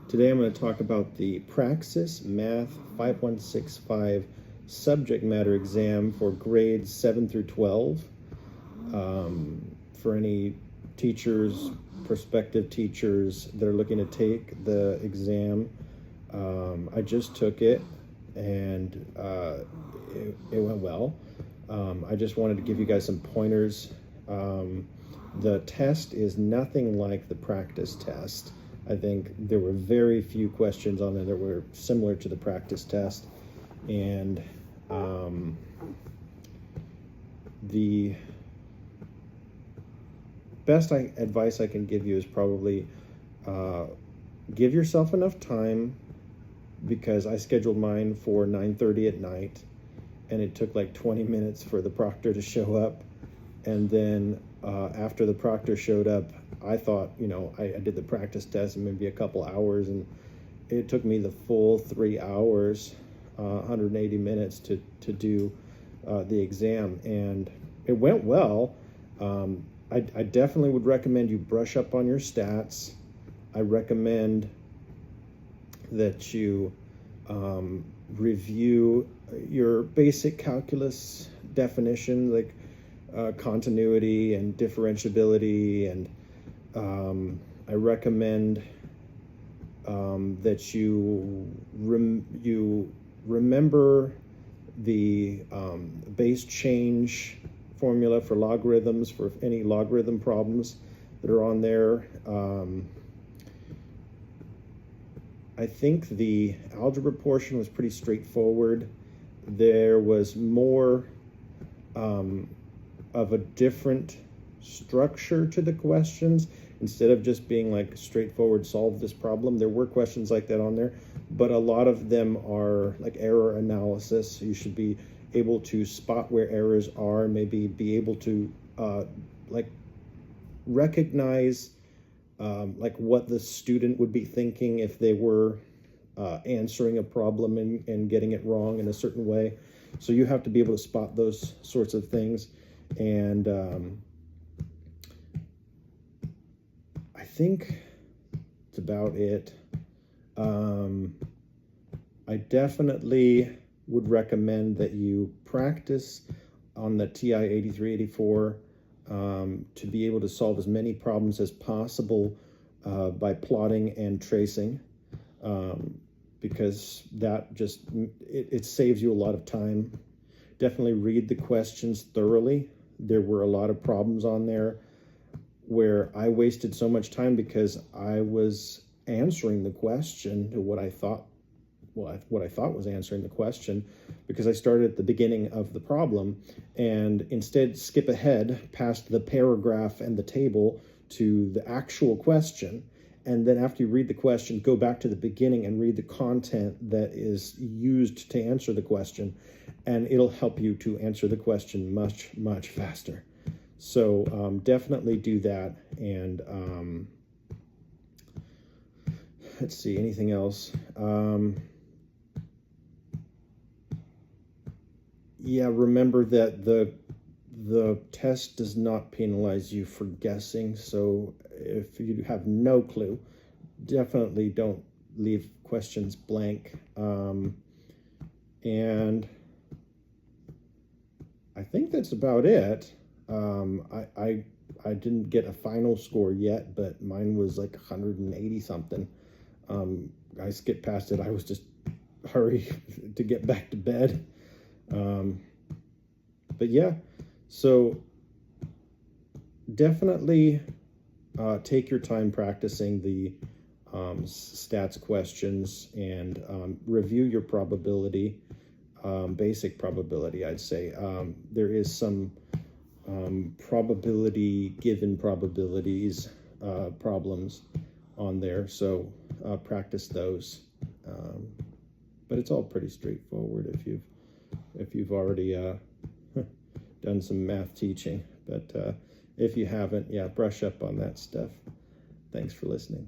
Today I'm going to talk about the Praxis Math 5165 subject matter exam for grades 7 through 12. For any teachers, prospective teachers that are looking to take the exam, I just took it and it went well. I just wanted to give you guys some pointers. The test is nothing like the practice test. I think there were very few questions on there that were similar to the practice test. And the best advice I can give you is probably give yourself enough time, because I scheduled mine for 9:30 at night and it took like 20 minutes for the proctor to show up. And then after the proctor showed up, I thought, I did the practice test in maybe a couple hours, and it took me the full 3 hours, 180 minutes to do the exam, and it went well. I definitely would recommend you brush up on your stats. I recommend that you review your basic calculus definition, like continuity and differentiability, and I recommend that you remember the base change formula for logarithms, for any logarithm problems that are on there. I think the algebra portion was pretty straightforward. There was more of a different structure to the questions. Instead of just being like straightforward, solve this problem, there were questions like that on there, but a lot of them are like error analysis. You should be able to spot where errors are, maybe be able to like recognize like what the student would be thinking if they were answering a problem and getting it wrong in a certain way. So you have to be able to spot those sorts of things. And I think that's about it. I definitely would recommend that you practice on the TI 8384 to be able to solve as many problems as possible by plotting and tracing, because that just, it saves you a lot of time. Definitely read the questions thoroughly. There were a lot of problems on there where I wasted so much time because I was answering the question to what I thought was answering the question, because I started at the beginning of the problem and instead skip ahead past the paragraph and the table to the actual question. And then after you read the question, go back to the beginning and read the content that is used to answer the question, and it'll help you to answer the question much, much faster. So definitely do that. And let's see, anything else? Yeah, remember that the test does not penalize you for guessing. So if you have no clue, definitely don't leave questions blank. And I think that's about it. I didn't get a final score yet, but mine was like 180 something. I skipped past it. I was just hurry to get back to bed. But yeah, so definitely take your time practicing the stats questions, and review your probability, basic probability, I'd say. There is some given probabilities problems on there, so practice those. But it's all pretty straightforward if you've already done some math teaching. But if you haven't, yeah, brush up on that stuff. Thanks for listening.